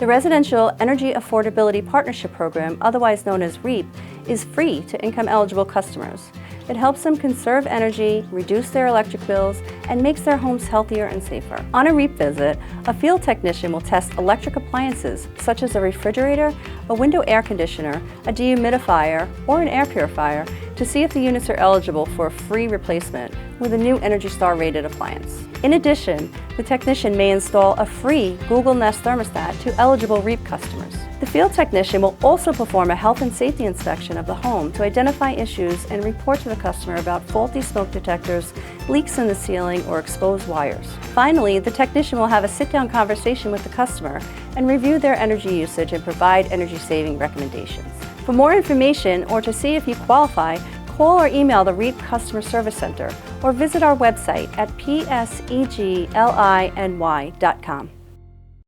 The Residential Energy Affordability Partnership Program, otherwise known as REAP, is free to income-eligible customers. It helps them conserve energy, reduce their electric bills, and makes their homes healthier and safer. On a REAP visit, a field technician will test electric appliances such as a refrigerator, a window air conditioner, a dehumidifier, or an air purifier to see if the units are eligible for a free replacement with a new ENERGY STAR rated appliance. In addition, the technician may install a free Google Nest thermostat to eligible REAP customers. The field technician will also perform a health and safety inspection of the home to identify issues and report to the customer about faulty smoke detectors, leaks in the ceiling, or exposed wires. Finally, the technician will have a sit-down conversation with the customer and review their energy usage and provide energy-saving recommendations. For more information or to see if you qualify, call or email the REAP Customer Service Center or visit our website at psegLINY.com.